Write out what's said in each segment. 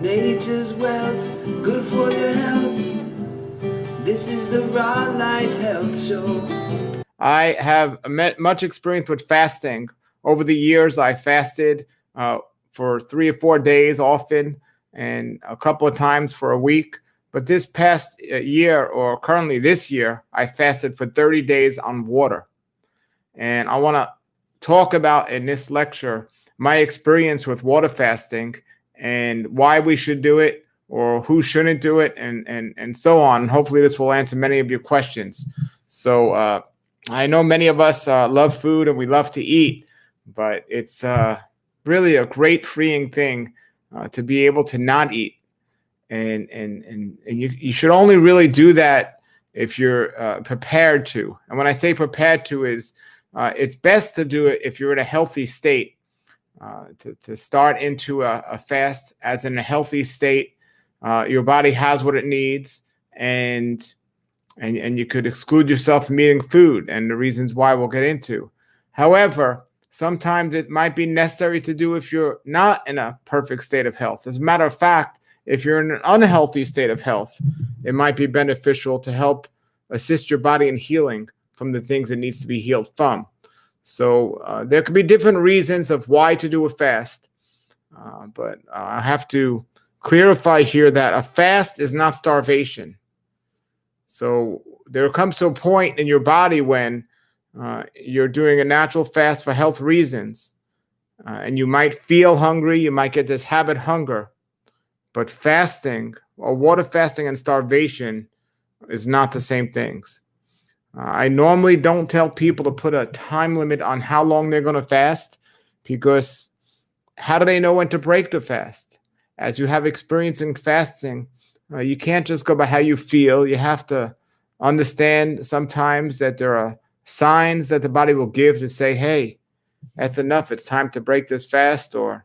Nature's wealth, good for your health. This is the Raw Life Health Show. I have much experience with fasting. Over the years, I fasted for 3 or 4 days often, and a couple of times for a week. But this past year, or currently this year, I fasted for 30 days on water. And I want to talk about in this lecture my experience with water fasting and why we should do it or who shouldn't do it, and so on. Hopefully, this will answer many of your questions. So, I know many of us love food and we love to eat, but it's really a great freeing thing to be able to not eat. And you should only really do that if you're prepared to. And when I say prepared to is it's best to do it if you're in a healthy state, to start into a fast as in a healthy state. Your body has what it needs, and you could exclude yourself from eating food, and the reasons why we'll get into. However, sometimes it might be necessary to do if you're not in a perfect state of health. As a matter of fact, if you're in an unhealthy state of health, it might be beneficial to help assist your body in healing from the things it needs to be healed from. So there could be different reasons of why to do a fast, but I have to clarify here that a fast is not starvation. So there comes to a point in your body when you're doing a natural fast for health reasons, and you might feel hungry, you might get this habit hunger, but fasting or water fasting and starvation is not the same things. I normally don't tell people to put a time limit on how long they're going to fast, because how do they know when to break the fast? As you have experience in fasting, you can't just go by how you feel. You have to understand sometimes that there are signs that the body will give to say, hey, that's enough. It's time to break this fast, or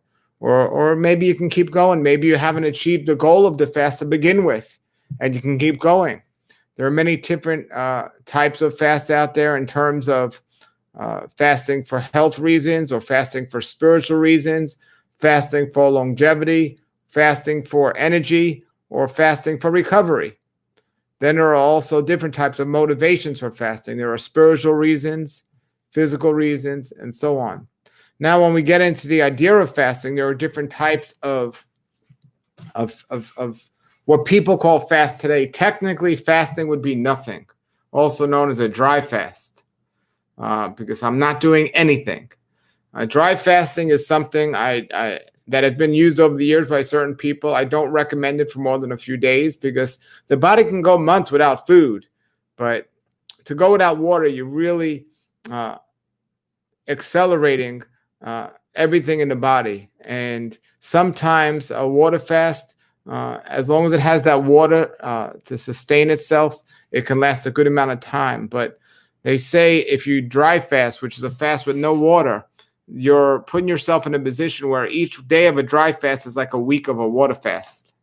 maybe you can keep going. Maybe you haven't achieved the goal of the fast to begin with, and you can keep going. There are many different types of fast out there in terms of fasting for health reasons, or fasting for spiritual reasons, fasting for longevity, fasting for energy, or fasting for recovery. Then there are also different types of motivations for fasting. There are spiritual reasons, physical reasons, and so on. Now, when we get into the idea of fasting, there are different types of what people call fast today. Technically, fasting would be nothing, also known as a dry fast, because I'm not doing anything. Dry fasting is something that has been used over the years by certain people. I don't recommend it for more than a few days, because the body can go months without food, but to go without water, you're really accelerating everything in the body. And sometimes a water fast, as long as it has that water to sustain itself, it can last a good amount of time. But they say if you dry fast, which is a fast with no water, you're putting yourself in a position where each day of a dry fast is like a week of a water fast.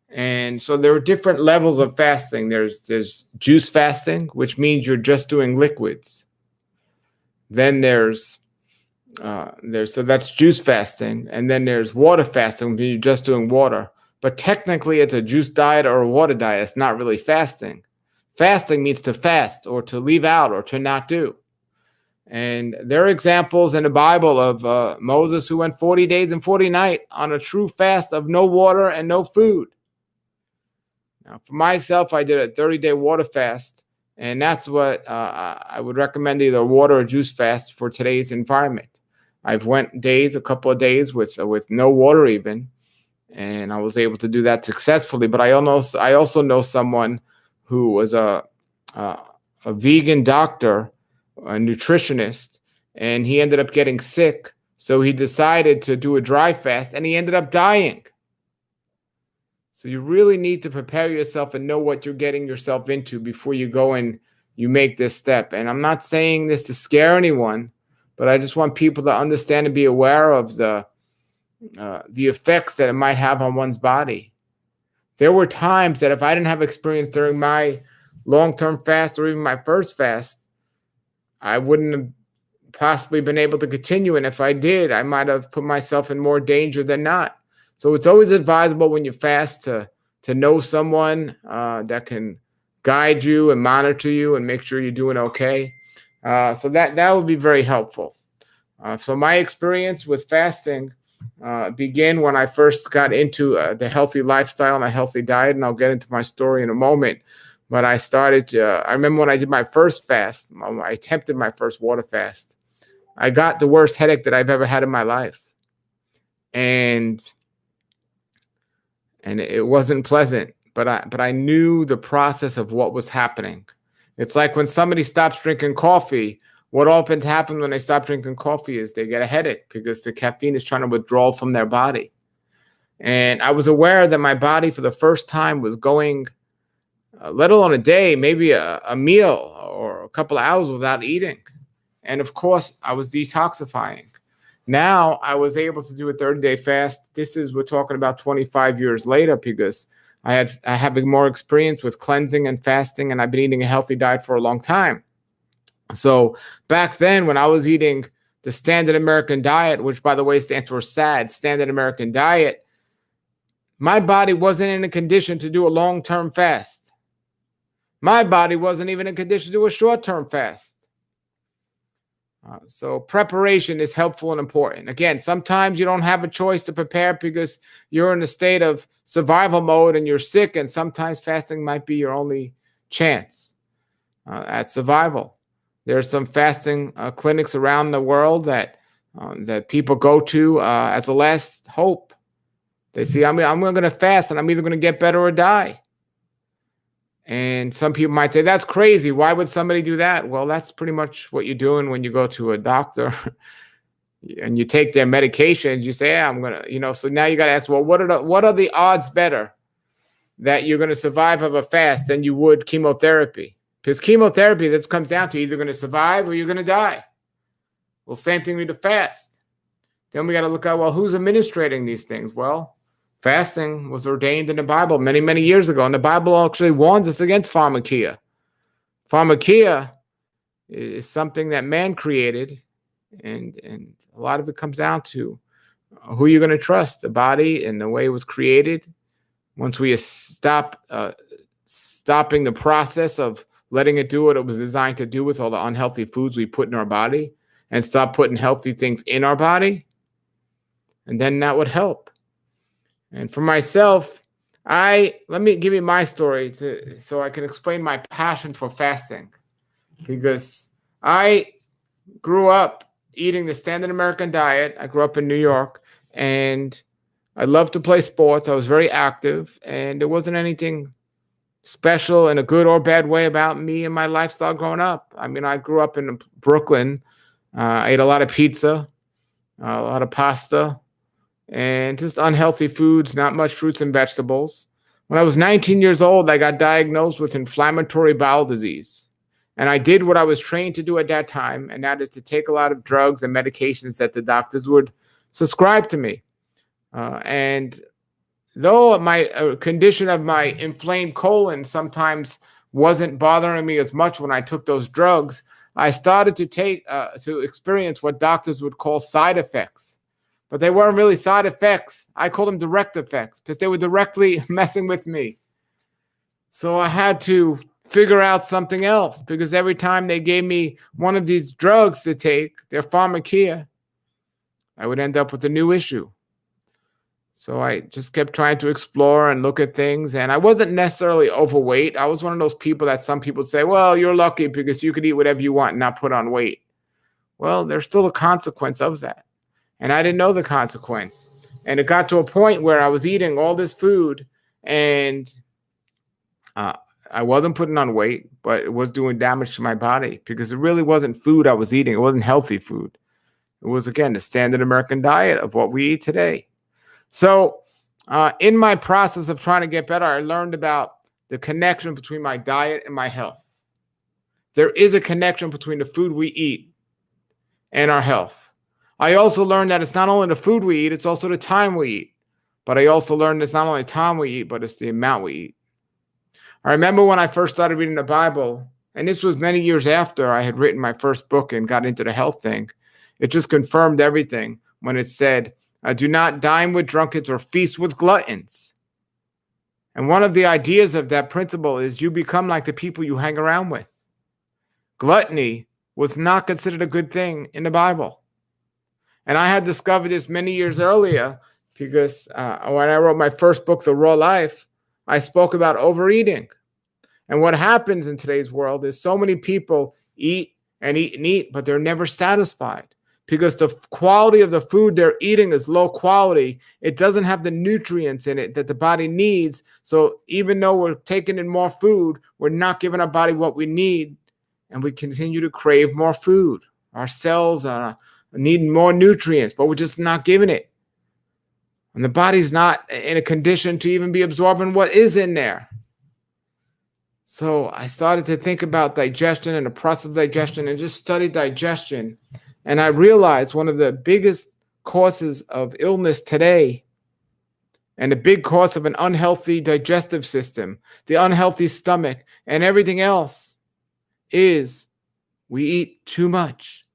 And so there are different levels of fasting. There's juice fasting, which means you're just doing liquids. Then there's so that's juice fasting, and then there's water fasting, when you're just doing water. But technically, it's a juice diet or a water diet. It's not really fasting. Fasting means to fast, or to leave out, or to not do. And there are examples in the Bible of Moses, who went 40 days and 40 nights on a true fast of no water and no food. Now, for myself, I did a 30-day water fast, and that's what I would recommend, either a water or juice fast for today's environment. I've went a couple of days with no water even, and I was able to do that successfully. But I also know someone who was a vegan doctor, a nutritionist, and he ended up getting sick. So he decided to do a dry fast, and he ended up dying. So you really need to prepare yourself and know what you're getting yourself into before you go and you make this step. And I'm not saying this to scare anyone, but I just want people to understand and be aware of the effects that it might have on one's body. There were times that if I didn't have experience during my long-term fast, or even my first fast, I wouldn't have possibly been able to continue. And if I did, I might have put myself in more danger than not. So it's always advisable when you fast to know someone that can guide you and monitor you and make sure you're doing okay. So that would be very helpful. So my experience with fasting began when I first got into the healthy lifestyle and a healthy diet, and I'll get into my story in a moment. But I started to, I remember when I did my first fast, I attempted my first water fast. I got the worst headache that I've ever had in my life. And it wasn't pleasant, but I knew the process of what was happening. It's like when somebody stops drinking coffee, what often happens when they stop drinking coffee is they get a headache because the caffeine is trying to withdraw from their body. And I was aware that my body for the first time was going let alone a day, maybe a meal or a couple of hours without eating. And of course, I was detoxifying. Now I was able to do a 30-day fast. We're talking about 25 years later, because I have more experience with cleansing and fasting, and I've been eating a healthy diet for a long time. So back then, when I was eating the standard American diet, which by the way stands for SAD, standard American diet, my body wasn't in a condition to do a long-term fast. My body wasn't even in condition to do a short-term fast. So preparation is helpful and important. Again, sometimes you don't have a choice to prepare because you're in a state of survival mode and you're sick, and sometimes fasting might be your only chance at survival. There are some fasting clinics around the world that people go to as a last hope. They say, I'm going to fast and I'm either going to get better or die. And some people might say, that's crazy. Why would somebody do that? Well, that's pretty much what you're doing when you go to a doctor and you take their medications. You say, yeah, I'm going to, so now you got to ask, well, what are the odds better that you're going to survive of a fast than you would chemotherapy? Because chemotherapy, that comes down to either going to survive or you're going to die. Well, same thing with the fast. Then we got to look at, well, who's administrating these things? Well, fasting was ordained in the Bible many, many years ago, and the Bible actually warns us against pharmakia. Pharmakia is something that man created, and a lot of it comes down to who you're going to trust, the body and the way it was created. Once we stopping the process of letting it do what it was designed to do with all the unhealthy foods we put in our body, and stop putting healthy things in our body, and then that would help. And for myself, let me give you my story so I can explain my passion for fasting. Because I grew up eating the standard American diet. I grew up in New York, and I loved to play sports. I was very active, and there wasn't anything special in a good or bad way about me and my lifestyle growing up. I mean, I grew up in Brooklyn. I ate a lot of pizza, a lot of pasta, and just unhealthy foods, not much fruits and vegetables. When I was 19 years old, I got diagnosed with inflammatory bowel disease. And I did what I was trained to do at that time, and that is to take a lot of drugs and medications that the doctors would prescribe to me. And though my condition of my inflamed colon sometimes wasn't bothering me as much when I took those drugs, I started to experience what doctors would call side effects. But they weren't really side effects. I call them direct effects because they were directly messing with me. So I had to figure out something else, because every time they gave me one of these drugs to take, their pharmakia, I would end up with a new issue. So I just kept trying to explore and look at things. And I wasn't necessarily overweight. I was one of those people that some people say, well, you're lucky because you could eat whatever you want and not put on weight. Well, there's still a consequence of that. And I didn't know the consequence. And it got to a point where I was eating all this food, and I wasn't putting on weight, but it was doing damage to my body, because it really wasn't food I was eating. It wasn't healthy food. It was, again, the standard American diet of what we eat today. So in my process of trying to get better, I learned about the connection between my diet and my health. There is a connection between the food we eat and our health. I also learned that it's not only the food we eat, it's also the time we eat. But I also learned it's not only the time we eat, but it's the amount we eat. I remember when I first started reading the Bible, and this was many years after I had written my first book and got into the health thing, it just confirmed everything when it said, Do not dine with drunkards or feast with gluttons. And one of the ideas of that principle is you become like the people you hang around with. Gluttony was not considered a good thing in the Bible. And I had discovered this many years earlier because when I wrote my first book, The Raw Life, I spoke about overeating. And what happens in today's world is so many people eat and eat and eat, but they're never satisfied because the quality of the food they're eating is low quality. It doesn't have the nutrients in it that the body needs. So even though we're taking in more food, we're not giving our body what we need, and we continue to crave more food. Our cells need more nutrients, but we're just not giving it. And the body's not in a condition to even be absorbing what is in there. So I started to think about digestion and the process of digestion and just studied digestion. And I realized one of the biggest causes of illness today and the big cause of an unhealthy digestive system, the unhealthy stomach, and everything else is we eat too much.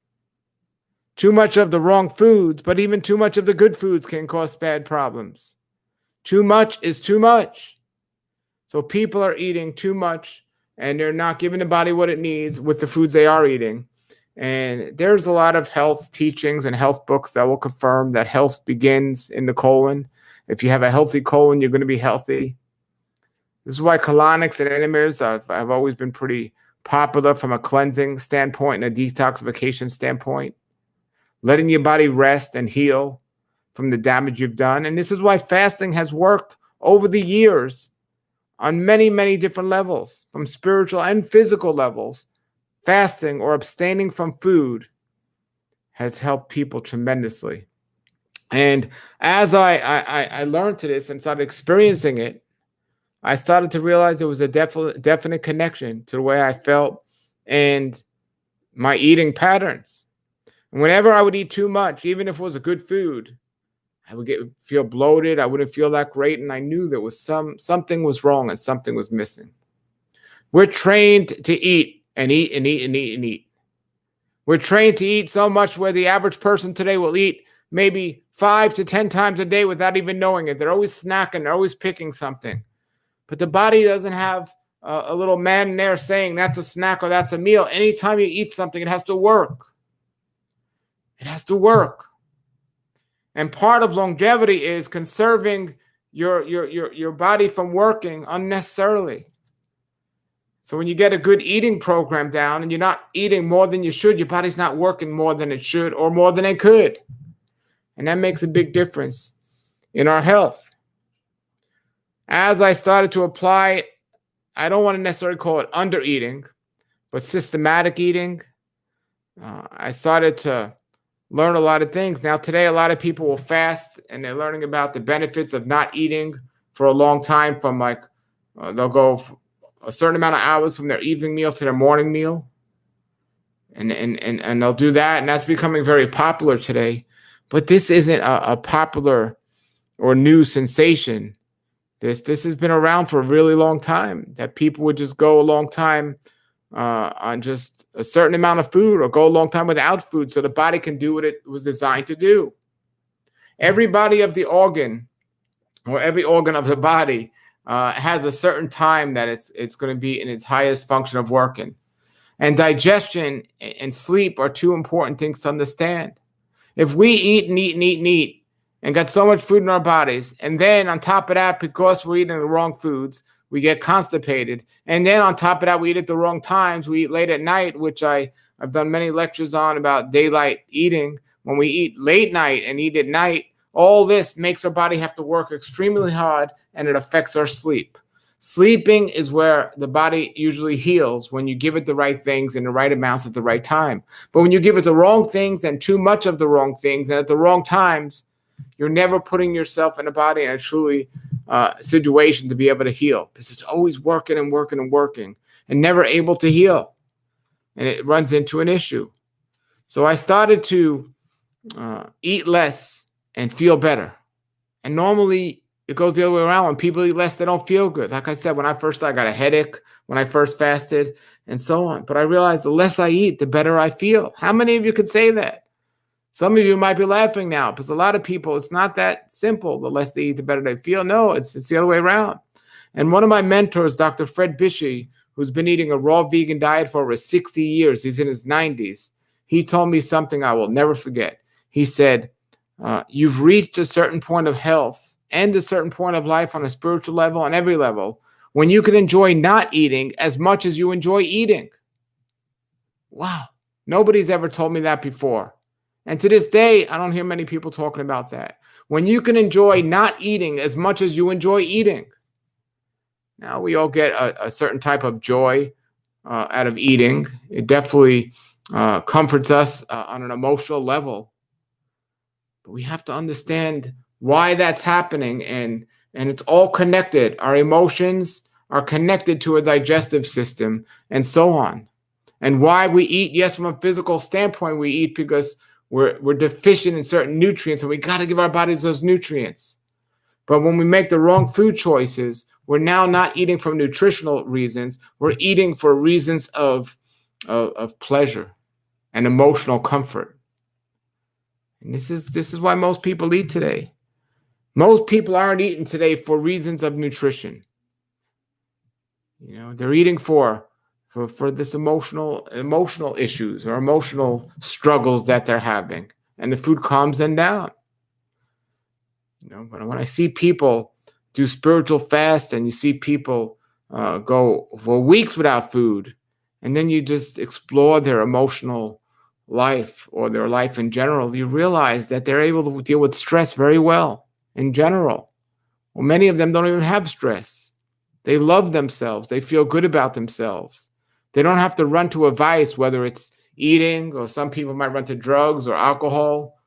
Too much of the wrong foods, but even too much of the good foods can cause bad problems. Too much is too much. So people are eating too much and they're not giving the body what it needs with the foods they are eating. And there's a lot of health teachings and health books that will confirm that health begins in the colon. If you have a healthy colon, you're going to be healthy. This is why colonics and enemas have always been pretty popular from a cleansing standpoint and a detoxification standpoint. Letting your body rest and heal from the damage you've done. And this is why fasting has worked over the years on many, many different levels, from spiritual and physical levels. Fasting or abstaining from food has helped people tremendously. And as I learned to this and started experiencing it, I started to realize there was a definite connection to the way I felt and my eating patterns. And whenever I would eat too much, even if it was a good food, I would feel bloated. I wouldn't feel that great. And I knew there was something was wrong and something was missing. We're trained to eat and eat and eat and eat and eat. We're trained to eat so much where the average person today will eat maybe 5 to 10 times a day without even knowing it. They're always snacking. They're always picking something. But the body doesn't have a little man in there saying that's a snack or that's a meal. Anytime you eat something, it has to work. It has to work. And part of longevity is conserving your body from working unnecessarily. So when you get a good eating program down and you're not eating more than you should, your body's not working more than it should or more than it could. And that makes a big difference in our health. As I started to apply, I don't want to necessarily call it under eating, but systematic eating, I started to learn a lot of things. Now, today, a lot of people will fast and they're learning about the benefits of not eating for a long time from they'll go a certain amount of hours from their evening meal to their morning meal. And they'll do that. And that's becoming very popular today. But this isn't a popular or new sensation. This has been around for a really long time, that people would just go a long time on just a certain amount of food or go a long time without food so the body can do what it was designed to do. Every body of the organ or every organ of the body has a certain time that it's going to be in its highest function of working. And digestion and sleep are two important things to understand. If we eat and eat and eat and eat and got so much food in our bodies, and then on top of that, because we're eating the wrong foods, we get constipated. And then on top of that, we eat at the wrong times. We eat late at night, which I've done many lectures on about daylight eating. When we eat late night and eat at night, all this makes our body have to work extremely hard, and it affects our sleep. Sleeping is where the body usually heals, when you give it the right things in the right amounts at the right time. But when you give it the wrong things and too much of the wrong things and at the wrong times, you're never putting yourself in a body in a truly situation to be able to heal, because it's always working and working and working and never able to heal. And it runs into an issue. So I started to eat less and feel better. And normally it goes the other way around. When people eat less, they don't feel good. Like I said, when I first started, I got a headache when I first fasted and so on. But I realized the less I eat, the better I feel. How many of you could say that? Some of you might be laughing now because a lot of people, it's not that simple. The less they eat, the better they feel. No, it's the other way around. And one of my mentors, Dr. Fred Bishey, who's been eating a raw vegan diet for over 60 years, he's in his 90s, he told me something I will never forget. He said, you've reached a certain point of health and a certain point of life on a spiritual level, on every level, when you can enjoy not eating as much as you enjoy eating. Wow. Nobody's ever told me that before. And to this day, I don't hear many people talking about that. When you can enjoy not eating as much as you enjoy eating. Now, we all get a certain type of joy out of eating. It definitely comforts us on an emotional level. But we have to understand why that's happening, and it's all connected. Our emotions are connected to a digestive system and so on. And why we eat, yes, from a physical standpoint, we eat because we're deficient in certain nutrients, and we got to give our bodies those nutrients. But when we make the wrong food choices, we're now not eating from nutritional reasons. We're eating for reasons of pleasure and emotional comfort. And this is why most people eat today. Most people aren't eating today for reasons of nutrition. They're eating for this emotional issues or emotional struggles that they're having, and the food calms them down. But when I see people do spiritual fast, and you see people go for weeks without food, and then you just explore their emotional life or their life in general, you realize that they're able to deal with stress very well in general. Well, many of them don't even have stress. They love themselves. They feel good about themselves. They don't have to run to a vice, whether it's eating, or some people might run to drugs or alcohol.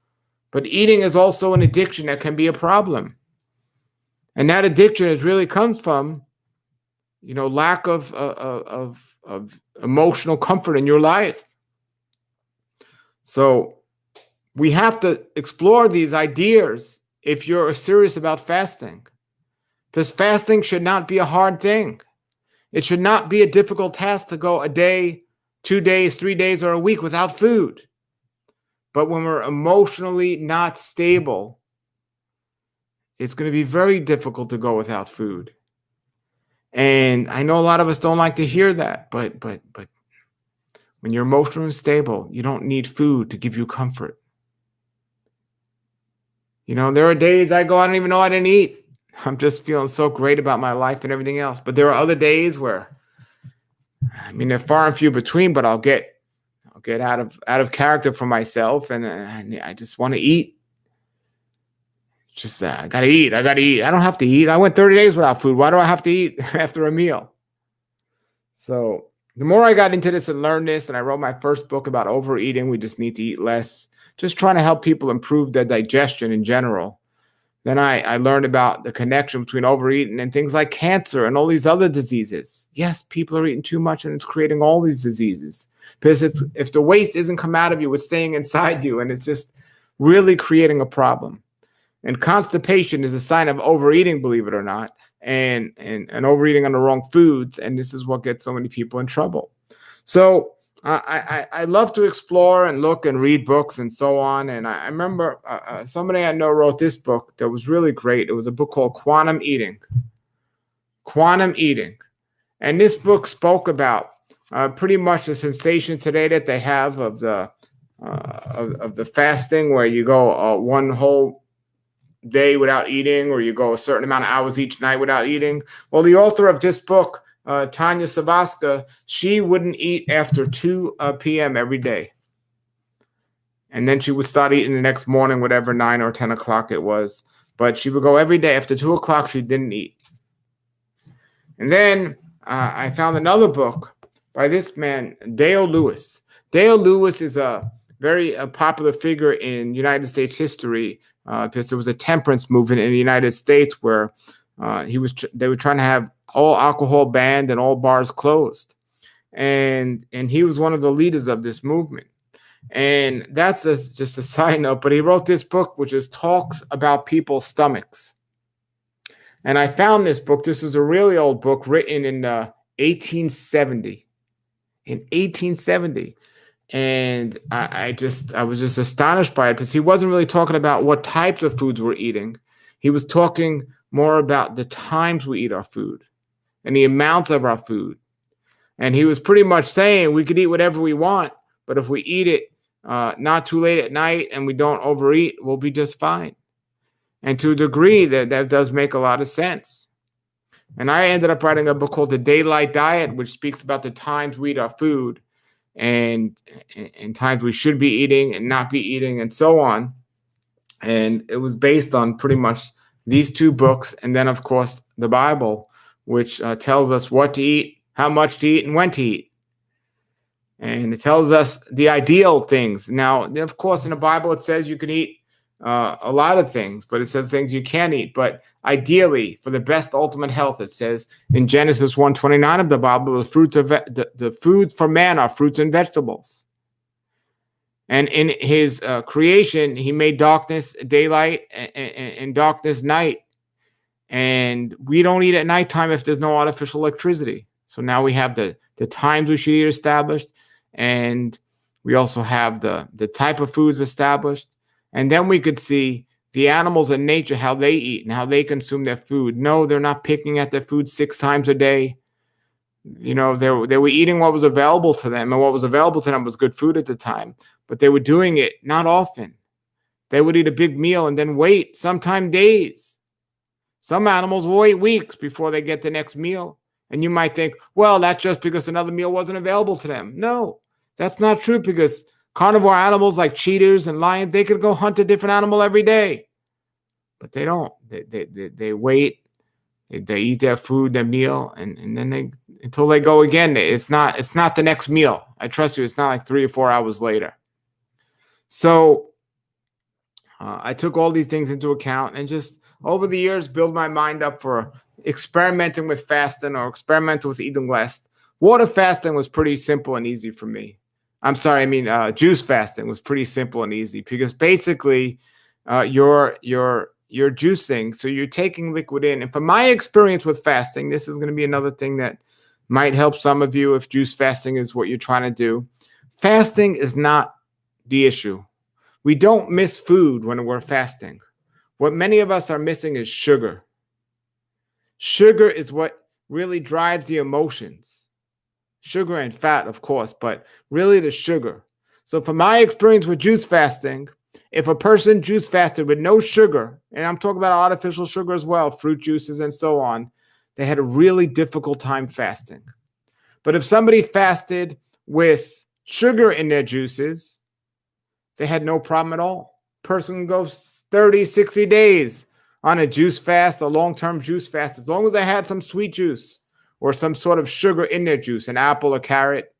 But eating is also an addiction that can be a problem. And that addiction really comes from, lack of emotional comfort in your life. So we have to explore these ideas if you're serious about fasting. Because fasting should not be a hard thing. It should not be a difficult task to go a day, 2 days, 3 days, or a week without food. But when we're emotionally not stable, it's going to be very difficult to go without food. And I know a lot of us don't like to hear that, but when you're emotionally stable, you don't need food to give you comfort. There are days I don't even know I didn't eat. I'm just feeling so great about my life and everything else. But there are other days where, they're far and few between, but I'll get out of character for myself, and I just want to eat. Just I gotta eat. I don't have to eat. I went 30 days without food. Why do I have to eat after a meal? So the more I got into this and learned this, and I wrote my first book about overeating, we just need to eat less, just trying to help people improve their digestion in general. Then I learned about the connection between overeating and things like cancer and all these other diseases. Yes, people are eating too much, and it's creating all these diseases. Because if the waste isn't come out of you, it's staying inside you, and it's just really creating a problem. And constipation is a sign of overeating, believe it or not, and overeating on the wrong foods. And this is what gets so many people in trouble. So I love to explore and look and read books and so on. And I remember somebody I know wrote this book that was really great. It was a book called Quantum Eating. Quantum Eating. And this book spoke about pretty much the sensation today that they have of the fasting, where you go one whole day without eating, or you go a certain amount of hours each night without eating. Well, the author of this book, Tanya Savaska, she wouldn't eat after 2 p.m. every day. And then she would start eating the next morning, whatever, 9 or 10 o'clock it was. But she would go every day. After 2 o'clock, she didn't eat. And then I found another book by this man, Dale Lewis. Dale Lewis is a very popular figure in United States history, because there was a temperance movement in the United States where they were trying to have all alcohol banned and all bars closed. And he was one of the leaders of this movement. And that's just a side note, but he wrote this book, which talks about people's stomachs. And I found this book. This is a really old book written in 1870. In 1870. And I was just astonished by it, because he wasn't really talking about what types of foods we're eating. He was talking more about the times we eat our food and the amounts of our food. And he was pretty much saying we could eat whatever we want, but if we eat it not too late at night and we don't overeat, we'll be just fine. And to a degree, that does make a lot of sense. And I ended up writing a book called The Daylight Diet, which speaks about the times we eat our food and times we should be eating and not be eating and so on. And it was based on pretty much these two books. And then, of course, the Bible, which tells us what to eat, how much to eat, and when to eat. And it tells us the ideal things. Now, of course, in the Bible, it says you can eat a lot of things, but it says things you can't eat. But ideally, for the best ultimate health, it says in Genesis 1:29 of the Bible, the foods for man are fruits and vegetables. And in his creation, he made darkness daylight and darkness night. And we don't eat at nighttime if there's no artificial electricity. So now we have the times we should eat established, and we also have the type of foods established. And then we could see the animals in nature, how they eat and how they consume their food. No, they're not picking at their food 6 times a day. You know, they were eating what was available to them, and what was available to them was good food at the time. But they were doing it not often. They would eat a big meal and then wait, sometimes days. Some animals will wait weeks before they get the next meal. And you might think, well, that's just because another meal wasn't available to them. No, that's not true, because carnivore animals like cheetahs and lions, they could go hunt a different animal every day. But they don't. They wait. They eat their food, their meal, and then until they go again. It's not the next meal. I trust you, it's not like 3 or 4 hours later. So I took all these things into account and just over the years build my mind up for experimenting with fasting or experimenting with eating less. Water fasting was pretty simple and easy for me. Juice fasting was pretty simple and easy, because basically you're juicing, so you're taking liquid in. And from my experience with fasting, this is going to be another thing that might help some of you if juice fasting is what you're trying to do. Fasting is not the issue. We don't miss food when we're fasting. What many of us are missing is sugar. Sugar is what really drives the emotions. Sugar and fat, of course, but really the sugar. So from my experience with juice fasting, if a person juice fasted with no sugar, and I'm talking about artificial sugar as well, fruit juices and so on, they had a really difficult time fasting. But if somebody fasted with sugar in their juices, they had no problem at all. Person goes 30, 60 days on a juice fast, a long-term juice fast, as long as they had some sweet juice or some sort of sugar in their juice, an apple or carrot,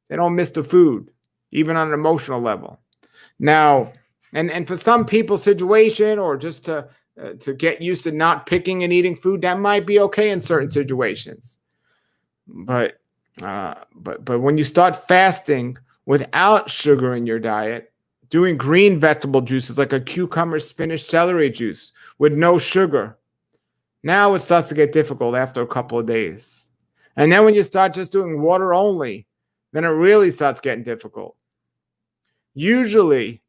they don't miss the food, even on an emotional level. Now, and for some people's situation, or just to get used to not picking and eating food, that might be okay in certain situations. But when you start fasting without sugar in your diet, doing green vegetable juices like a cucumber, spinach, celery juice with no sugar, now it starts to get difficult after a couple of days. And then when you start just doing water only, then it really starts getting difficult. Usually,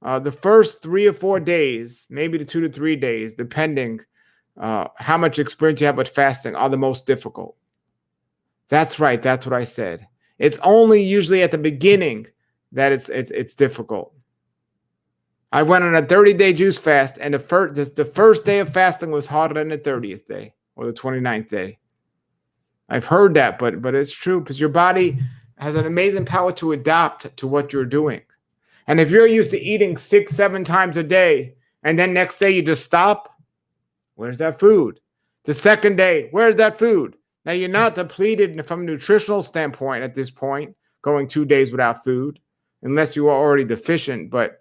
the first 3 or 4 days, maybe the 2 to 3 days, depending how much experience you have with fasting, are the most difficult. That's right. That's what I said. It's only usually at the beginning that it's difficult. I went on a 30-day juice fast, and the first day of fasting was harder than the 30th day or the 29th day. I've heard that, but it's true, because your body has an amazing power to adapt to what you're doing. And if you're used to eating 6, 7 times a day, and then next day you just stop, where's that food? The second day, where's that food? Now, you're not depleted from a nutritional standpoint at this point, going 2 days without food, unless you are already deficient. But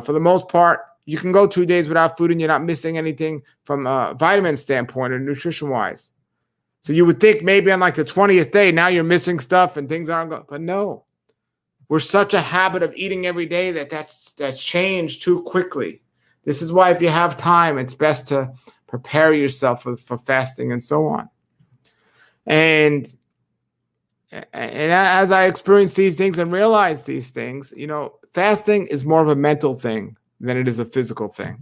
for the most part, you can go 2 days without food and you're not missing anything from a vitamin standpoint or nutrition-wise. So you would think maybe on like the 20th day, now you're missing stuff and things aren't going. But no, we're such a habit of eating every day that's changed too quickly. This is why if you have time, it's best to prepare yourself for fasting and so on. And And as I experienced these things and realized these things, fasting is more of a mental thing than it is a physical thing.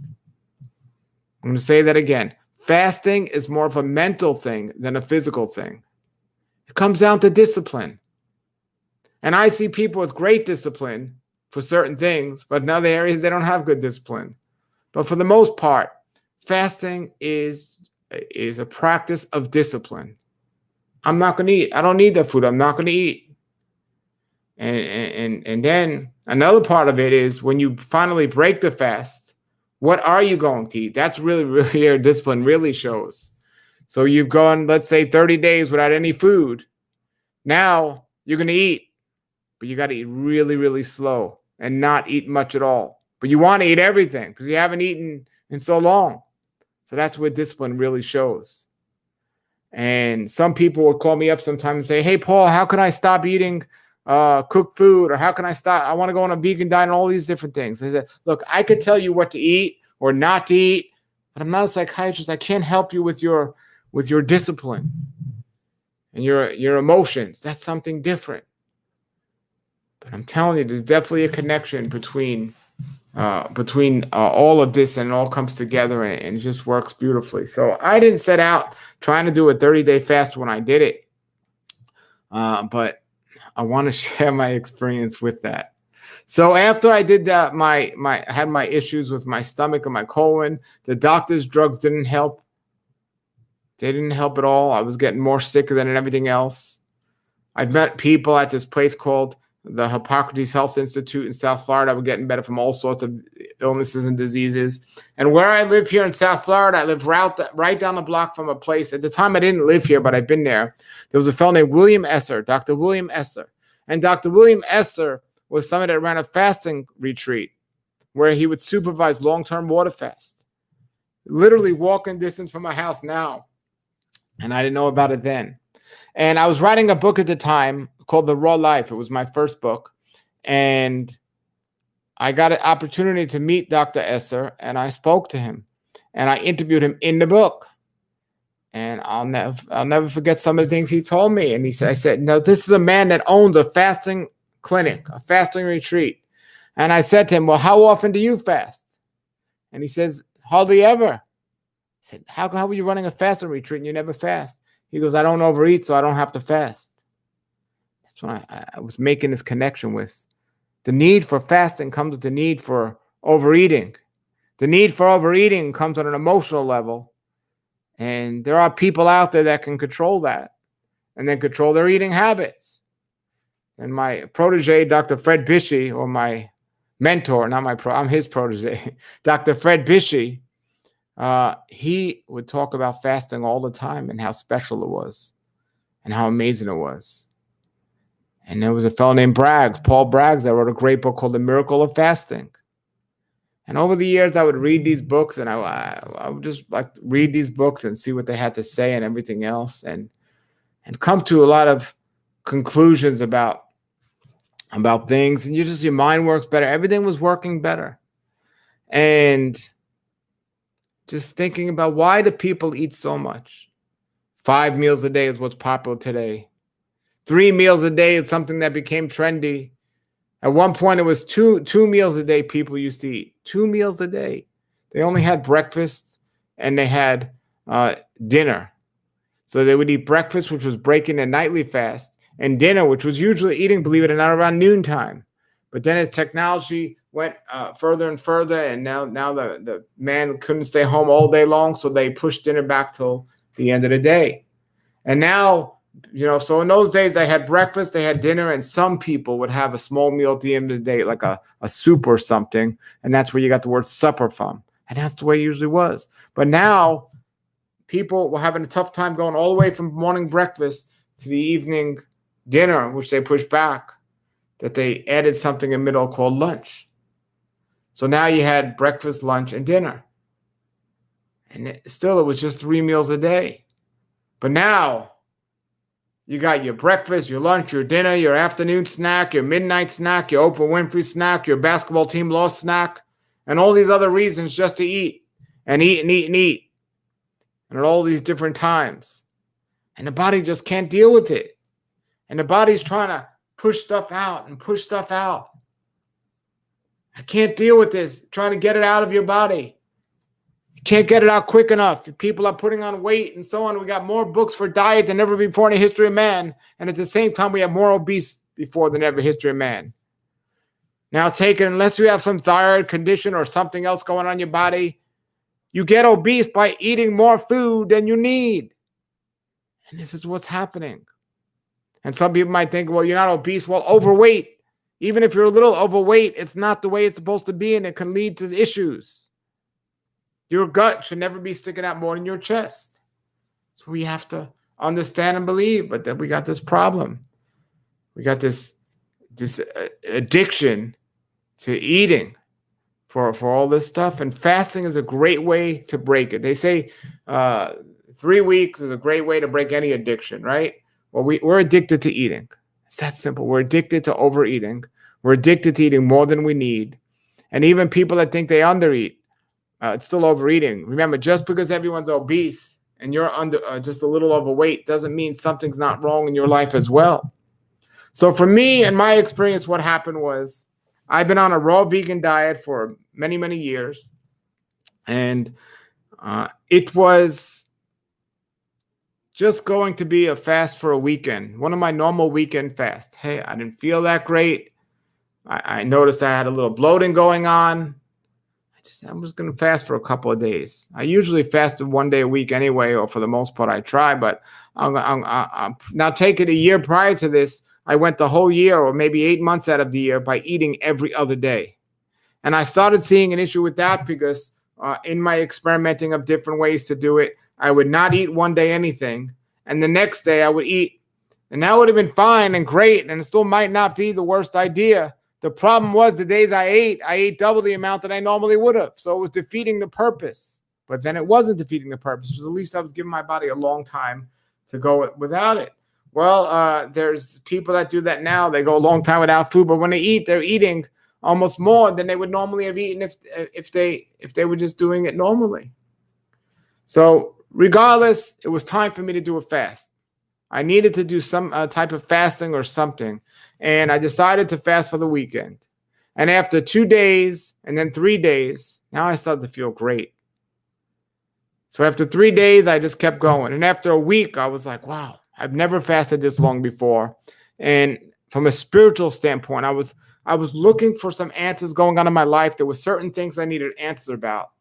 I'm going to say that again. Fasting is more of a mental thing than a physical thing. It comes down to discipline. And I see people with great discipline for certain things, but in other areas, they don't have good discipline. But for the most part, fasting is a practice of discipline. I'm not going to eat. I don't need that food. I'm not going to eat. And then another part of it is when you finally break the fast, what are you going to eat? That's really your discipline really shows. So you've gone, let's say, 30 days without any food. Now you're going to eat, but you got to eat really, really slow and not eat much at all. But you want to eat everything because you haven't eaten in so long. So that's where discipline really shows. And some people would call me up sometimes and say, hey, Paul, how can I stop eating cooked food? Or how can I stop? I want to go on a vegan diet and all these different things. I said, look, I could tell you what to eat or not to eat, but I'm not a psychiatrist. I can't help you with your discipline and your emotions. That's something different. But I'm telling you, there's definitely a connection between all of this, and it all comes together and it just works beautifully. So I didn't set out trying to do a 30-day fast when I did it, but I want to share my experience with that. So after I did that, I had my issues with my stomach and my colon. The doctor's drugs didn't help. They didn't help at all. I was getting more sicker than everything else. I've met people at this place called the Hippocrates Health Institute in South Florida. Were getting better from all sorts of illnesses and diseases. And where I live here in South Florida, I live right down the block from a place. At the time, I didn't live here, but I've been there. There was a fellow named William Esser, Dr. William Esser. And Dr. William Esser was somebody that ran a fasting retreat where he would supervise long-term water fast. Literally walking distance from my house now. And I didn't know about it then. And I was writing a book at the time called The Raw Life. It was my first book. And I got an opportunity to meet Dr. Esser, and I spoke to him. And I interviewed him in the book. And I'll never forget some of the things he told me. And I said, no, this is a man that owns a fasting clinic, a fasting retreat. And I said to him, well, how often do you fast? And he says, hardly ever. I said, how are you running a fasting retreat and you never fast? He goes, I don't overeat, so I don't have to fast. That's when I was making this connection with the need for fasting comes with the need for overeating. The need for overeating comes on an emotional level. And there are people out there that can control that and then control their eating habits. And my protege, Dr. Fred Bishy, or my mentor, I'm his protege, Dr. Fred Bishy, he would talk about fasting all the time and how special it was and how amazing it was. And there was a fellow named Paul Braggs, that wrote a great book called The Miracle of Fasting. And over the years, I would read these books, and I would just like read these books and see what they had to say and everything else, and come to a lot of conclusions about things. And your mind works better. Everything was working better. And just thinking about, why do people eat so much? 5 meals a day is what's popular today. 3 meals a day is something that became trendy. At one point, it was two meals a day people used to eat. 2 meals a day. They only had breakfast and they had dinner. So they would eat breakfast, which was breaking their nightly fast, and dinner, which was usually eating, believe it or not, around noontime. But then as technology went further and further, and now the man couldn't stay home all day long, so they pushed dinner back till the end of the day. And now, so in those days, they had breakfast, they had dinner, and some people would have a small meal at the end of the day, like a soup or something, and that's where you got the word supper from. And that's the way it usually was. But now, people were having a tough time going all the way from morning breakfast to the evening dinner, which they pushed back, that they added something in the middle called lunch. So now you had breakfast, lunch, and dinner. And it was just 3 meals a day. But now you got your breakfast, your lunch, your dinner, your afternoon snack, your midnight snack, your Oprah Winfrey snack, your basketball team lost snack, and all these other reasons just to eat and eat and eat and eat. And at all these different times. And the body just can't deal with it. And the body's trying to push stuff out and push stuff out. I can't deal with this. Trying to get it out of your body. You can't get it out quick enough. People are putting on weight and so on. We got more books for diet than ever before in the history of man. And at the same time, we have more obese before than ever history of man. Now take it, unless you have some thyroid condition or something else going on in your body, you get obese by eating more food than you need. And this is what's happening. And some people might think, well, you're not obese. Well, overweight. Even if you're a little overweight, it's not the way it's supposed to be, and it can lead to issues. Your gut should never be sticking out more than your chest. So we have to understand and believe, but that we got this problem. We got this addiction to eating for all this stuff, and fasting is a great way to break it. They say 3 weeks is a great way to break any addiction, right? Well, we're addicted to eating. It's that simple. We're addicted to overeating. We're addicted to eating more than we need. And even people that think they undereat, it's still overeating. Remember, just because everyone's obese and you're just a little overweight doesn't mean something's not wrong in your life as well. So for me, in my experience, what happened was I've been on a raw vegan diet for many, many years. And it was just going to be a fast for a weekend, one of my normal weekend fasts. Hey, I didn't feel that great. I noticed I had a little bloating going on. I'm just going to fast for a couple of days. I usually fasted 1 day a week anyway, or for the most part I try, but I'm now take it a year prior to this, I went the whole year or maybe 8 months out of the year by eating every other day. And I started seeing an issue with that because in my experimenting of different ways to do it, I would not eat 1 day anything, and the next day I would eat. And that would have been fine and great, and it still might not be the worst idea. The problem was the days I ate double the amount that I normally would have. So it was defeating the purpose. But then it wasn't defeating the purpose, because at least I was giving my body a long time to go without it. Well, there's people that do that now. They go a long time without food, but when they eat, they're eating almost more than they would normally have eaten if they were just doing it normally. So regardless, it was time for me to do a fast. I needed to do some type of fasting or something. And I decided to fast for the weekend. And after 2 days and then 3 days, now I started to feel great. So after 3 days, I just kept going. And after a week, I was like, wow, I've never fasted this long before. And from a spiritual standpoint, I was looking for some answers going on in my life. There were certain things I needed answers about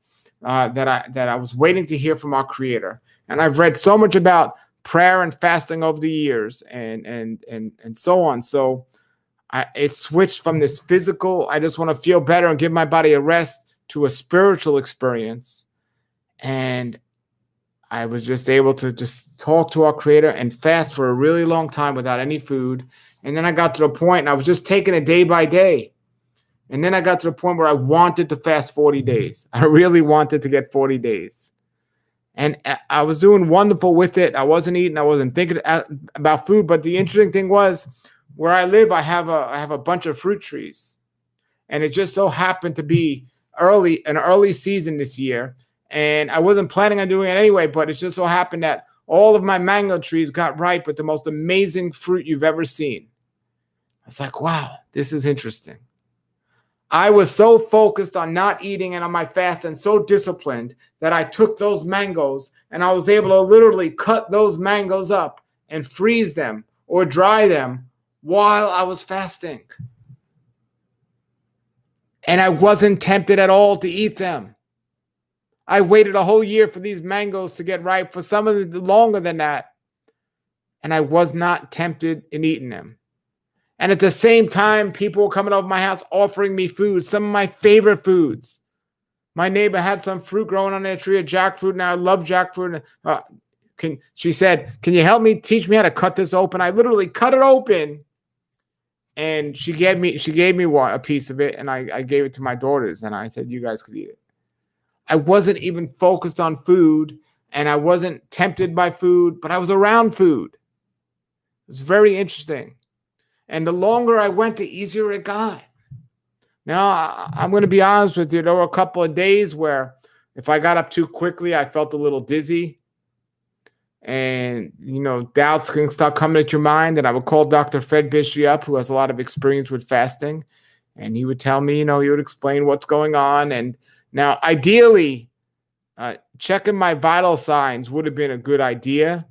that I was waiting to hear from our Creator. And I've read so much about prayer and fasting over the years and so on. So it switched from this physical, I just want to feel better and give my body a rest, to a spiritual experience. And I was just able to just talk to our Creator and fast for a really long time without any food. And then I got to the point, and I was just taking it day by day. And then I got to the point where I wanted to fast 40 days. I really wanted to get 40 days. And I was doing wonderful with it. I wasn't eating. I wasn't thinking about food. But the interesting thing was, where I live, I have a bunch of fruit trees. And it just so happened to be an early season this year. And I wasn't planning on doing it anyway, but it just so happened that all of my mango trees got ripe with the most amazing fruit you've ever seen. I was like, wow, this is interesting. I was so focused on not eating and on my fast and so disciplined that I took those mangoes and I was able to literally cut those mangoes up and freeze them or dry them while I was fasting. And I wasn't tempted at all to eat them. I waited a whole year for these mangoes to get ripe, for some of them longer than that. And I was not tempted in eating them. And at the same time, people were coming over my house offering me food, some of my favorite foods. My neighbor had some fruit growing on their tree, a jackfruit, and I love jackfruit. She said, can you help me, teach me how to cut this open? I literally cut it open, and she gave me a piece of it, and I gave it to my daughters, and I said, you guys could eat it. I wasn't even focused on food, and I wasn't tempted by food, but I was around food. It was very interesting. And the longer I went, the easier it got. Now, I'm going to be honest with you. There were a couple of days where if I got up too quickly, I felt a little dizzy. and doubts can start coming at your mind. And I would call Dr. Fred Bishop up, who has a lot of experience with fasting, and he would tell me, he would explain what's going on. And now, ideally, checking my vital signs would have been a good idea,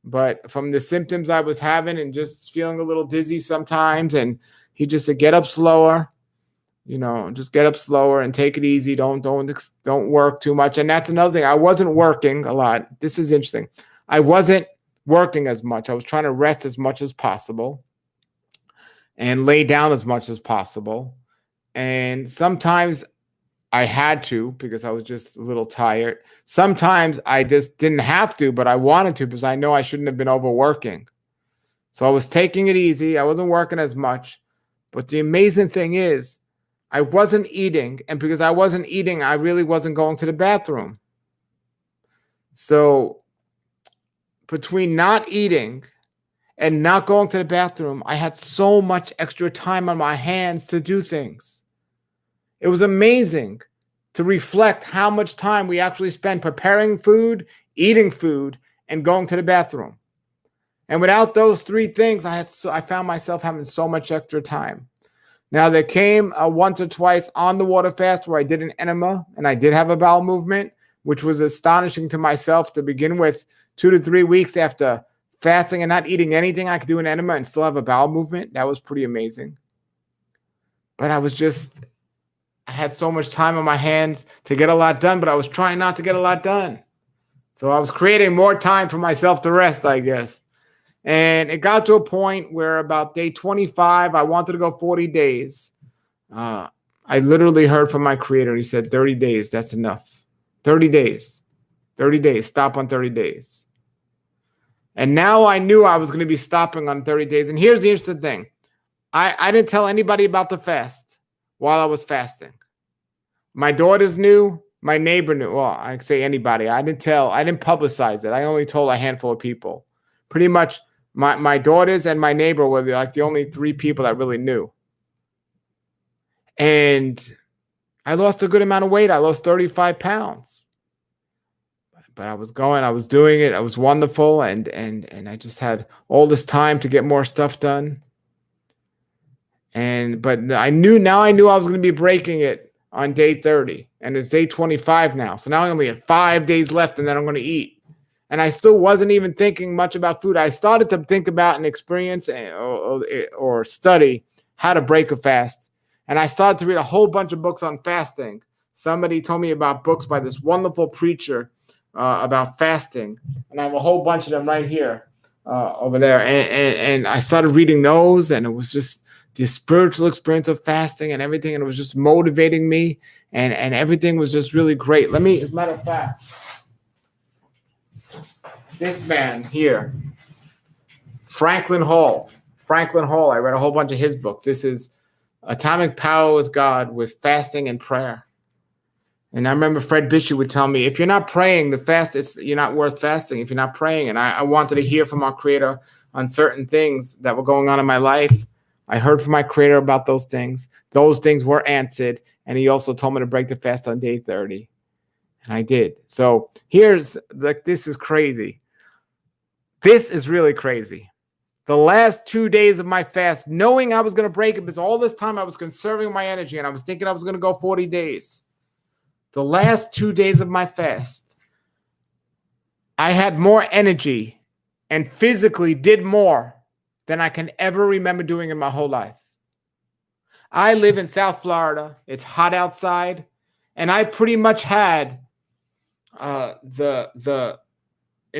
but from the symptoms I was having and just feeling a little dizzy sometimes, and he just said, get up slower. Just get up slower and take it easy. Don't work too much. And that's another thing. I wasn't working a lot. This is interesting. I wasn't working as much. I was trying to rest as much as possible and lay down as much as possible. And sometimes I had to because I was just a little tired. Sometimes I just didn't have to, but I wanted to because I know I shouldn't have been overworking. So I was taking it easy. I wasn't working as much. But the amazing thing is, I wasn't eating, and because I wasn't eating, I really wasn't going to the bathroom. So between not eating and not going to the bathroom, I had so much extra time on my hands to do things. It was amazing to reflect how much time we actually spend preparing food, eating food, and going to the bathroom. And without those three things, I found myself having so much extra time. Now, there came once or twice on the water fast where I did an enema and I did have a bowel movement, which was astonishing to myself to begin with. 2 to 3 weeks after fasting and not eating anything, I could do an enema and still have a bowel movement. That was pretty amazing. But I had so much time on my hands to get a lot done, but I was trying not to get a lot done. So I was creating more time for myself to rest, I guess. And it got to a point where about day 25, I wanted to go 40 days. I literally heard from my creator. He said, 30 days, that's enough. 30 days. 30 days. Stop on 30 days. And now I knew I was going to be stopping on 30 days. And here's the interesting thing. I didn't tell anybody about the fast while I was fasting. My daughters knew. My neighbor knew. Well, I say anybody. I didn't publicize it. I only told a handful of people. Pretty much my daughters and my neighbor were like the only 3 people that really knew. And I lost a good amount of weight. I lost 35 pounds. But I was doing it. It was wonderful. And I just had all this time to get more stuff done. But I knew I was going to be breaking it on day 30. And it's day 25 now. So now I only have 5 days left and then I'm going to eat. And I still wasn't even thinking much about food. I started to think about and experience or study how to break a fast. And I started to read a whole bunch of books on fasting. Somebody told me about books by this wonderful preacher about fasting. And I have a whole bunch of them right here over there. And I started reading those, and it was just the spiritual experience of fasting and everything. And it was just motivating me. And everything was just really great. As a matter of fact, this man here, Franklin Hall, I read a whole bunch of his books. This is Atomic Power with God with Fasting and Prayer. And I remember Fred Bishop would tell me, if you're not praying, you're not worth fasting if you're not praying. And I wanted to hear from our Creator on certain things that were going on in my life. I heard from my Creator about those things. Those things were answered. And he also told me to break the fast on day 30. And I did. So this is crazy. This is really crazy. The last 2 days of my fast, knowing I was going to break it, because all this time I was conserving my energy and I was thinking I was going to go 40 days. The last 2 days of my fast, I had more energy and physically did more than I can ever remember doing in my whole life. I live in South Florida. It's hot outside. And I pretty much had in the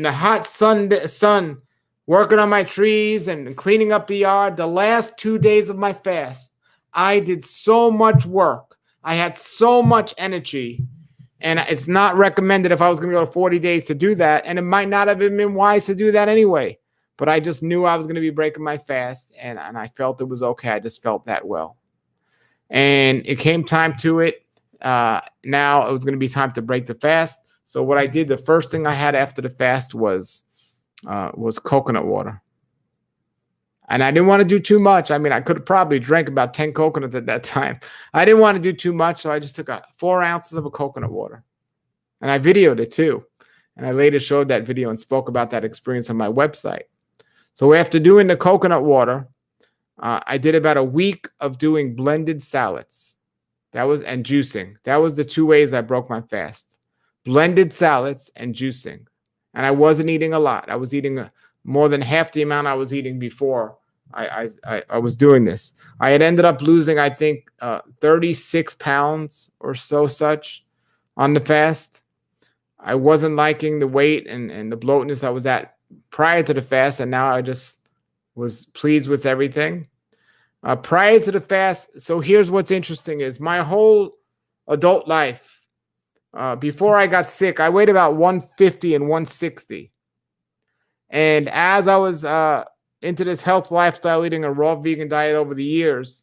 hot sun, working on my trees and cleaning up the yard. The last 2 days of my fast, I did so much work. I had so much energy. And it's not recommended if I was going to go 40 days to do that. And it might not have been wise to do that anyway. But I just knew I was going to be breaking my fast. And I felt it was okay. I just felt that well. And it came time to it. Now it was going to be time to break the fast. So what I did, the first thing I had after the fast was coconut water. And I didn't want to do too much. I mean, I could have probably drank about 10 coconuts at that time. I didn't want to do too much, so I just took 4 ounces of a coconut water. And I videoed it too. And I later showed that video and spoke about that experience on my website. So after doing the coconut water, I did about a week of doing blended salads. And juicing. That was the 2 ways I broke my fast. Blended salads and juicing. And I wasn't eating a lot. I was eating more than half the amount I was eating before I was doing this. I had ended up losing, I think, 36 pounds or such on the fast. I wasn't liking the weight and the bloatness I was at prior to the fast, and now I just was pleased with everything. Prior to the fast, so here's what's interesting is my whole adult life, before I got sick, I weighed about 150 and 160. And as I was into this health lifestyle, eating a raw vegan diet over the years,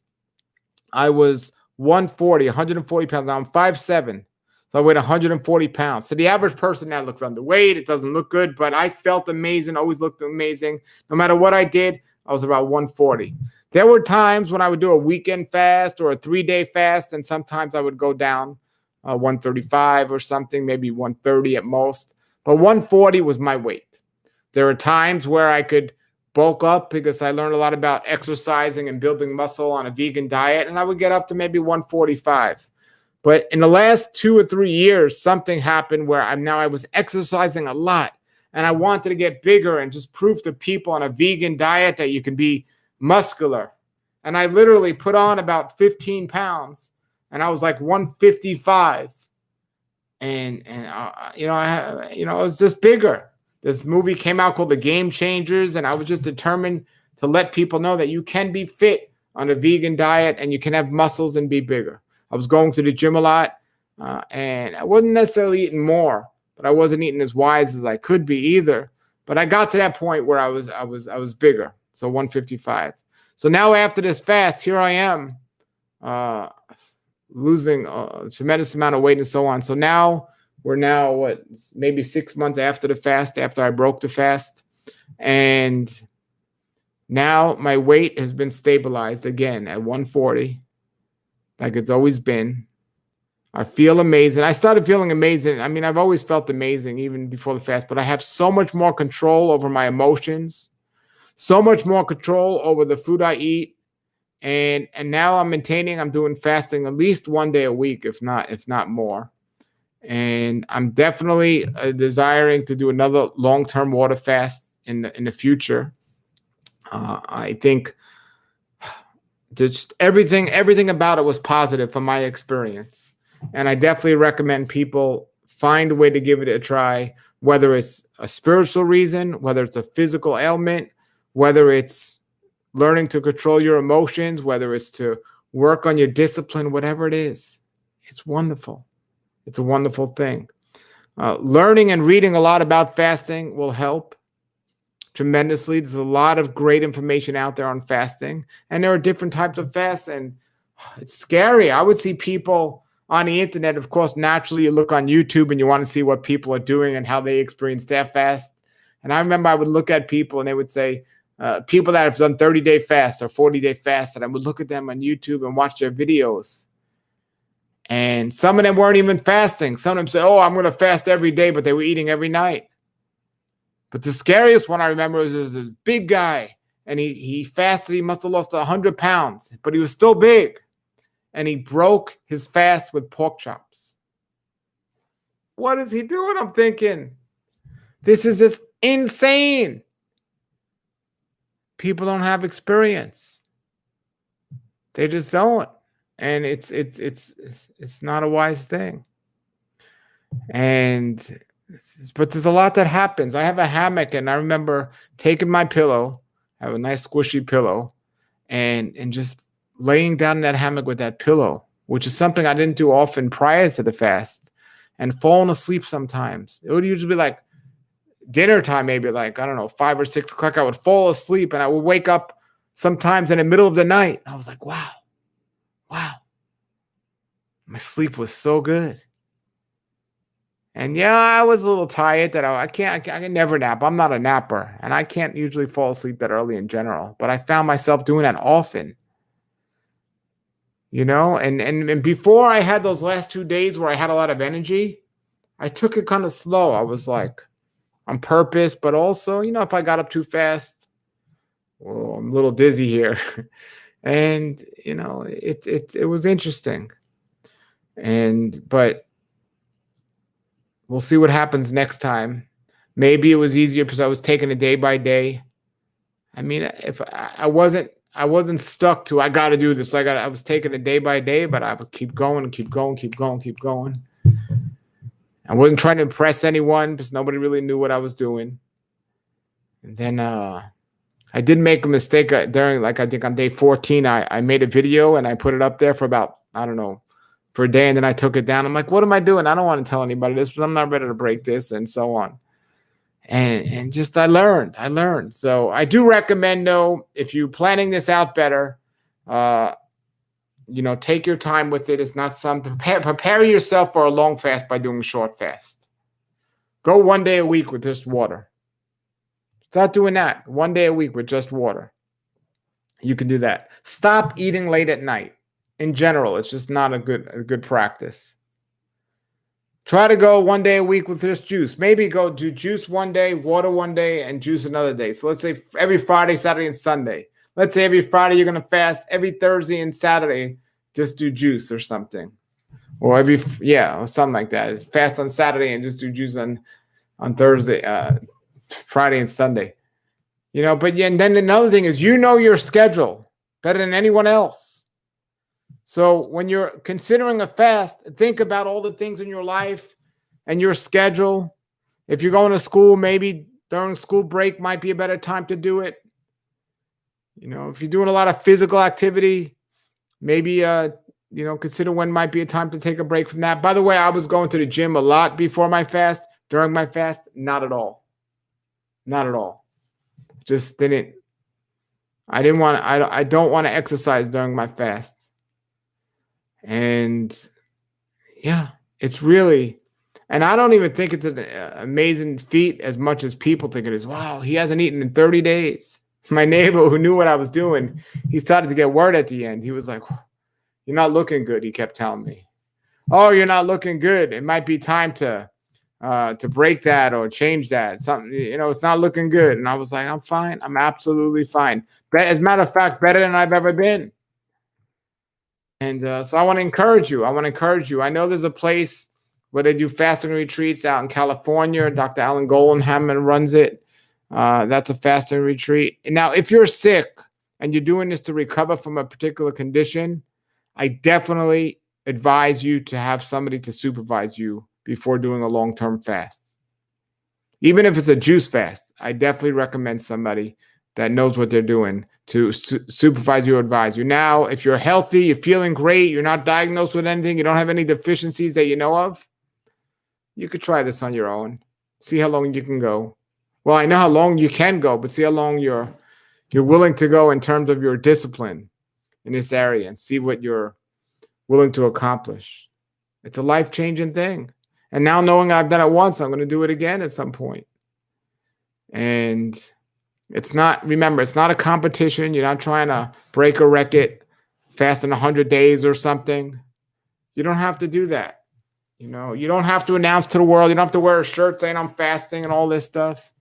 I was 140 pounds. Now I'm 5'7". So I weighed 140 pounds. So the average person now looks underweight. It doesn't look good, but I felt amazing, always looked amazing. No matter what I did, I was about 140. There were times when I would do a weekend fast or a 3-day fast, and sometimes I would go down 135 or something, maybe 130 at most. But 140 was my weight. There are times where I could bulk up because I learned a lot about exercising and building muscle on a vegan diet, and I would get up to maybe 145. But in the last 2 or 3 years, something happened where I was exercising a lot, and I wanted to get bigger and just prove to people on a vegan diet that you can be muscular. And I literally put on about 15 pounds, and I was like 155. And I was just bigger. This movie came out called The Game Changers, and I was just determined to let people know that you can be fit on a vegan diet and you can have muscles and be bigger. I was going to the gym a lot, and I wasn't necessarily eating more, but I wasn't eating as wise as I could be either. But I got to that point where I was bigger, so 155. So now after this fast, here I am, losing a tremendous amount of weight and so on. So now we're maybe 6 months after the fast, after I broke the fast, and now my weight has been stabilized again at 140. Like it's always been. I feel amazing. I started feeling amazing. I mean, I've always felt amazing even before the fast, but I have so much more control over my emotions, so much more control over the food I eat. And now I'm doing fasting at least 1 day a week, if not more. And I'm definitely desiring to do another long-term water fast in the future. I think just everything about it was positive from my experience. And I definitely recommend people find a way to give it a try, whether it's a spiritual reason, whether it's a physical ailment, whether it's learning to control your emotions, whether it's to work on your discipline, whatever it is. It's wonderful. It's a wonderful thing. Learning and reading a lot about fasting will help tremendously. There's a lot of great information out there on fasting, and there are different types of fasts, and it's scary. I would see people on the internet. Of course, naturally, you look on YouTube and you want to see what people are doing and how they experience their fast. And I remember I would look at people and they would say, people that have done 30-day fast or 40-day fast, and I would look at them on YouTube and watch their videos. And some of them weren't even fasting. Some of them said, oh, I'm going to fast every day, but they were eating every night. But the scariest one I remember was this big guy, and he fasted. He must have lost 100 pounds, but he was still big. And he broke his fast with pork chops. What is he doing? I'm thinking, this is just insane. People don't have experience. They just don't. And it's not a wise thing. But there's a lot that happens. I have a hammock, and I remember taking my pillow, I have a nice squishy pillow, and just laying down in that hammock with that pillow, which is something I didn't do often prior to the fast, and falling asleep sometimes. It would usually be like dinner time, maybe like, I don't know, 5 or 6 o'clock. I would fall asleep, and I would wake up sometimes in the middle of the night. I was like, wow. My sleep was so good. And yeah, I was a little tired that I can never nap. I'm not a napper, and I can't usually fall asleep that early in general, but I found myself doing that often. You know, and before I had those last 2 days where I had a lot of energy, I took it kind of slow. I was like on purpose, but also, if I got up too fast, well, I'm a little dizzy here. And, it was interesting. But we'll see what happens next time. Maybe it was easier because I was taking it day by day. I mean, if I wasn't stuck to, I got to do this. I was taking it day by day, but I would keep going and keep going, keep going, keep going. I wasn't trying to impress anyone because nobody really knew what I was doing. And then I did make a mistake during, I think on day 14, I made a video and I put it up there for about, I don't know, for a day. And then I took it down. I'm like, what am I doing? I don't want to tell anybody this, but I'm not ready to break this, and so on. And just I learned. So I do recommend, though, if you're planning this out better, take your time with it. It's not something. Prepare yourself for a long fast by doing a short fast. Go 1 day a week with just water. Start doing that 1 day a week with just water. You can do that. Stop eating late at night. In general, it's just not a good practice. Try to go 1 day a week with just juice. Maybe go do juice 1 day, water 1 day, and juice another day. So let's say every Friday, Saturday, and Sunday. Let's say every Friday you're going to fast. Every Thursday and Saturday, just do juice or something. Or or something like that. Fast on Saturday and just do juice on Thursday, Friday, and Sunday. And then another thing is your schedule better than anyone else. So when you're considering a fast, think about all the things in your life and your schedule. If you're going to school, maybe during school break might be a better time to do it. If you're doing a lot of physical activity, maybe, consider when might be a time to take a break from that. By the way, I was going to the gym a lot before my fast. During my fast, not at all. Not at all. Just didn't. I don't want to exercise during my fast. And yeah, it's really, and I don't even think it's an amazing feat as much as people think it is. Wow, he hasn't eaten in 30 days. My neighbor, who knew what I was doing, he started to get word at the end. He was like, you're not looking good. He kept telling me, oh, you're not looking good. It might be time to break that or change that. Something, it's not looking good. And I was like, I'm fine. I'm absolutely fine. As a matter of fact, better than I've ever been. And so I want to encourage you. I know there's a place where they do fasting retreats out in California. Dr. Alan Golenhammond runs it. That's a fasting retreat. And now, if you're sick and you're doing this to recover from a particular condition, I definitely advise you to have somebody to supervise you before doing a long-term fast. Even if it's a juice fast, I definitely recommend somebody that knows what they're doing to supervise you or advise you. Now, if you're healthy, you're feeling great, you're not diagnosed with anything, you don't have any deficiencies that you know of, you could try this on your own. See how long you can go. Well, I know how long you can go, but see how long you're willing to go in terms of your discipline in this area, and see what you're willing to accomplish. It's a life-changing thing. And now, knowing I've done it once, I'm going to do it again at some point. And remember, it's not a competition. You're not trying to break a record fast in 100 days or something. You don't have to do that. You don't have to announce to the world. You don't have to wear a shirt saying I'm fasting and all this stuff.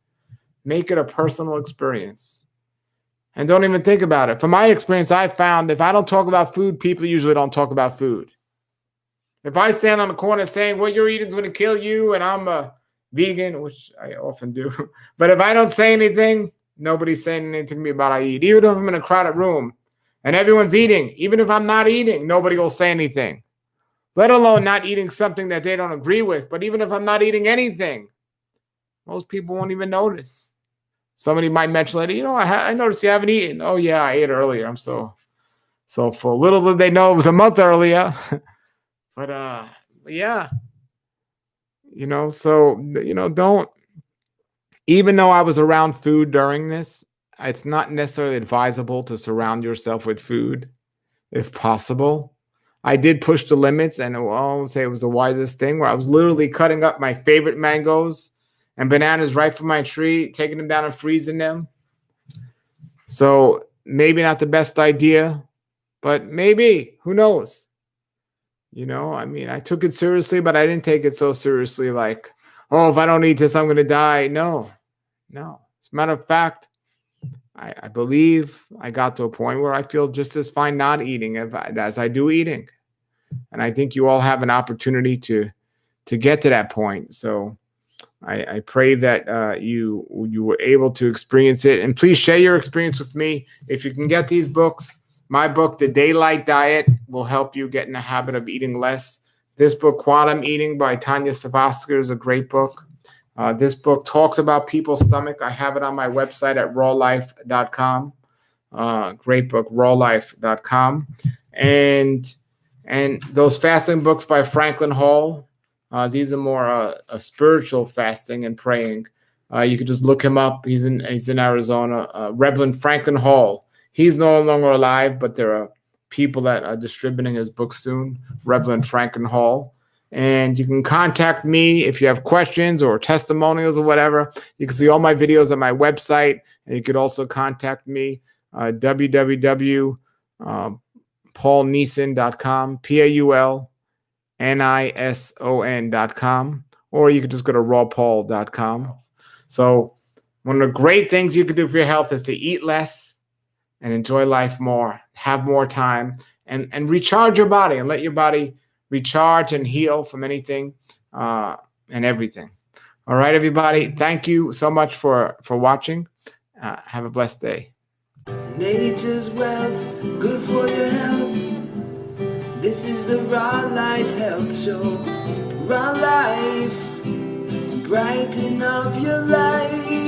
Make it a personal experience. And don't even think about it. From my experience, I found if I don't talk about food, people usually don't talk about food. If I stand on the corner saying what you're eating is going to kill you and I'm a vegan, which I often do, but if I don't say anything, nobody's saying anything to me about I eat. Even if I'm in a crowded room and everyone's eating, even if I'm not eating, nobody will say anything. Let alone not eating something that they don't agree with. But even if I'm not eating anything, most people won't even notice. Somebody might mention later, I noticed you haven't eaten. Oh, yeah, I ate earlier. I'm so full. Little did they know it was a month earlier. But yeah. Don't. Even though I was around food during this, it's not necessarily advisable to surround yourself with food, if possible. I did push the limits, and I won't say it was the wisest thing, where I was literally cutting up my favorite mangoes and bananas right from my tree, taking them down and freezing them. So maybe not the best idea, but maybe, who knows? I mean, I took it seriously, but I didn't take it so seriously like, oh, if I don't eat this, I'm going to die. No, no. As a matter of fact, I believe I got to a point where I feel just as fine not eating as I do eating. And I think you all have an opportunity to get to that point. So I pray that you were able to experience it. And please share your experience with me. If you can get these books, my book, The Daylight Diet, will help you get in the habit of eating less. This book, Quantum Eating by Tanya Savaskar, is a great book. This book talks about people's stomach. I have it on my website at rawlife.com. Great book, rawlife.com. And those fasting books by Franklin Hall, these are more spiritual fasting and praying. You can just look him up. He's in Arizona. Reverend Franklin Hall. He's no longer alive, but there are people that are distributing his book soon. Reverend Franklin Hall. And you can contact me if you have questions or testimonials or whatever. You can see all my videos on my website. And you could also contact me, www.paulnison.com, PAULNISON.com, or you could just go to rawpaul.com. So one of the great things you can do for your health is to eat less and enjoy life more, have more time, and recharge your body and let your body recharge and heal from anything and everything. All right, everybody. Thank you so much for watching. Have a blessed day. Nature's wealth, good for your health. This is the Raw Life Health Show. Raw Life, brighten up your life.